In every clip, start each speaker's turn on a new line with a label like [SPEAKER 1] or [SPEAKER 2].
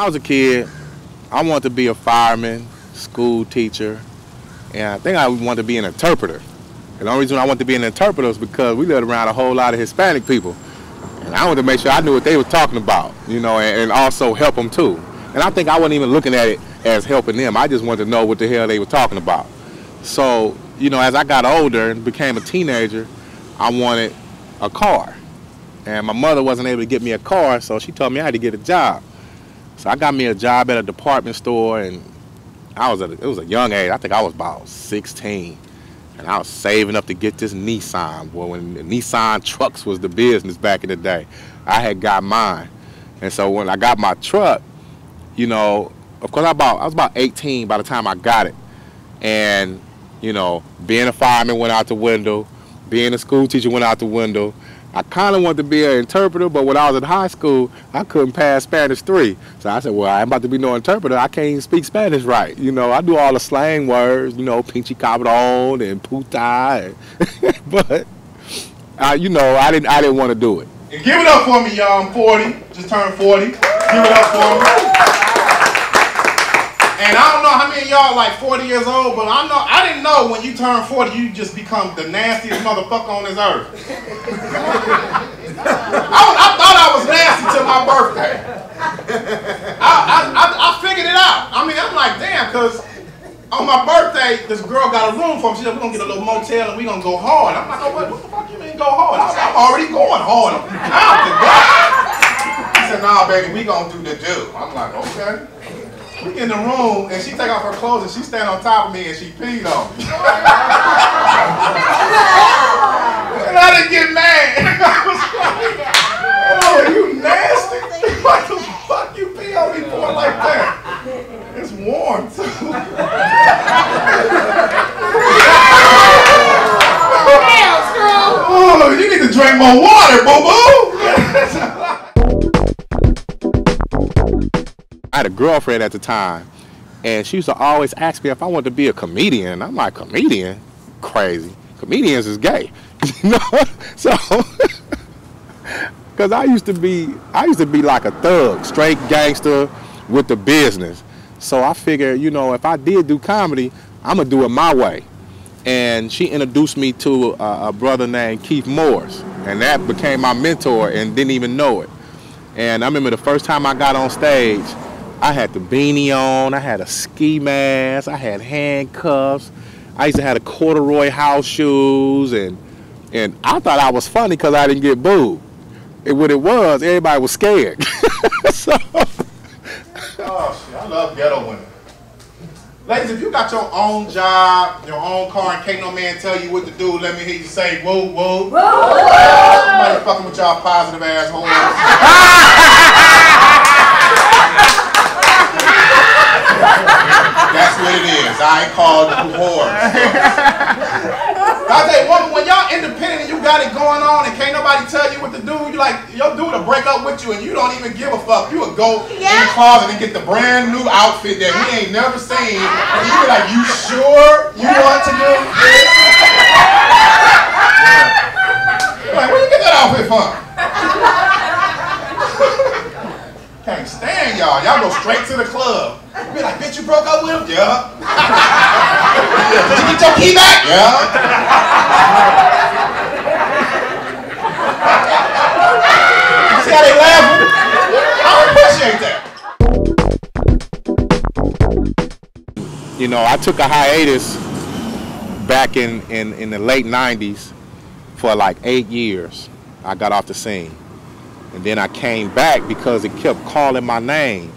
[SPEAKER 1] was a kid, I wanted to be a fireman, school teacher, and I think I wanted to be an interpreter. And the only reason I wanted to be an interpreter is because we lived around a whole lot of Hispanic people. And I wanted to make sure I knew what they were talking about, you know, and also help them too. And I think I wasn't even looking at it as helping them. I just wanted to know what the hell they were talking about. So, you know, as I got older and became a teenager, I wanted a car. And my mother wasn't able to get me a car, so she told me I had to get a job. So I got me a job at a department store, and it was a young age. I think I was about 16. And I was saving up to get this Nissan. Boy, when the Nissan trucks was the business back in the day, I had got mine. And so when I got my truck, you know, of course I was about 18 by the time I got it. And, you know, being a fireman went out the window. Being a school teacher went out the window. I kind of wanted to be an interpreter, but when I was in high school, I couldn't pass Spanish 3. So I said, well, I'm about to be no interpreter. I can't even speak Spanish right. You know, I do all the slang words, you know, pinche cabrón and puta. But, you know, I didn't want to do it.
[SPEAKER 2] And give it up for me, y'all. I'm 40. Just turned 40. Give it up for me. And I don't know how many of y'all like 40 years old, but I didn't know when you turn 40, you just become the nastiest motherfucker on this earth. I thought I was nasty till my birthday. I figured it out. I mean, I'm like, damn, because on my birthday, this girl got a room for me. She said, we're going to get a little motel and we're going to go hard. I'm like, oh, what the fuck you mean go hard? I said, I'm already going hard. She said, nah, baby, we going to do the do. I'm like, okay. We in the room, and she take off her clothes, and she stand on top of me, and she peed on me. And I didn't get mad. I was like, oh, you nasty. What the fuck you pee on me for like that? It's warm, too. Oh, you need to drink more water, boo-boo.
[SPEAKER 1] I had a girlfriend at the time, and she used to always ask me if I wanted to be a comedian. I'm like, comedian? Crazy. Comedians is gay. You know? So, because I used to be like a thug, straight gangster with the business. So I figured, you know, if I did do comedy, I'm going to do it my way. And she introduced me to a brother named Keith Morris, and that became my mentor and didn't even know it. And I remember the first time I got on stage, I had the beanie on, I had a ski mask, I had handcuffs, I used to have the corduroy house shoes, and I thought I was funny because I didn't get booed. And what it was, everybody was scared. So.
[SPEAKER 2] Oh shit, I love ghetto women. Ladies, if you got your own job, your own car, and can't no man tell you what to do, let me hear you say, woo, woo. Woo! Somebody fucking with y'all positive assholes. That's what it is. I ain't called you whores. I tell you, woman, when y'all independent and you got it going on and can't nobody tell you what to do, you like, your dude will break up with you and you don't even give a fuck. You will go in the closet and get the brand new outfit that he ain't never seen. And you be like, you sure you want to do this? You're like, where you get that outfit from? Can't stand y'all. Y'all go straight to the club. Be like, bitch, you broke up with him? Yeah. Did you get your key back? Yeah. See how they laughing? I appreciate that.
[SPEAKER 1] You know, I took a hiatus back in the late 90s for like 8 years. I got off the scene. And then I came back because it kept calling my name.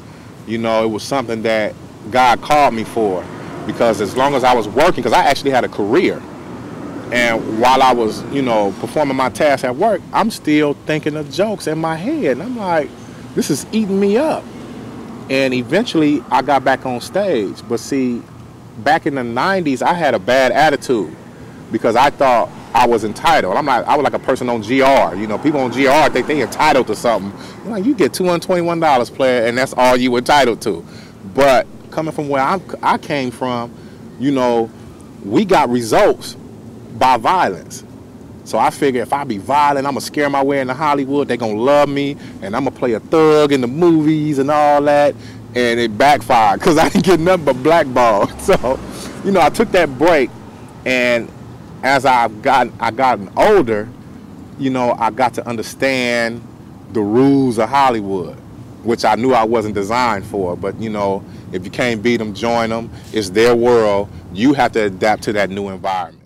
[SPEAKER 1] You know, it was something that God called me for. Because as long as I was working, because I actually had a career. And while I was, you know, performing my tasks at work, I'm still thinking of jokes in my head. And I'm like, this is eating me up. And eventually I got back on stage. But see, back in the 90s, I had a bad attitude because I thought I was entitled. I was like a person on GR. You know, people on GR think they entitled to something. You're like, you get $221, player, and that's all you entitled to. But coming from where I came from, you know, we got results by violence. So I figure if I be violent, I'm gonna scare my way into Hollywood. They gonna love me, and I'm gonna play a thug in the movies and all that. and it backfired because I didn't get nothing but blackballed. So, you know, I took that break, and as I've gotten older, you know, I got to understand the rules of Hollywood, which I knew I wasn't designed for. But, you know, if you can't beat them, join them. It's their world. You have to adapt to that new environment.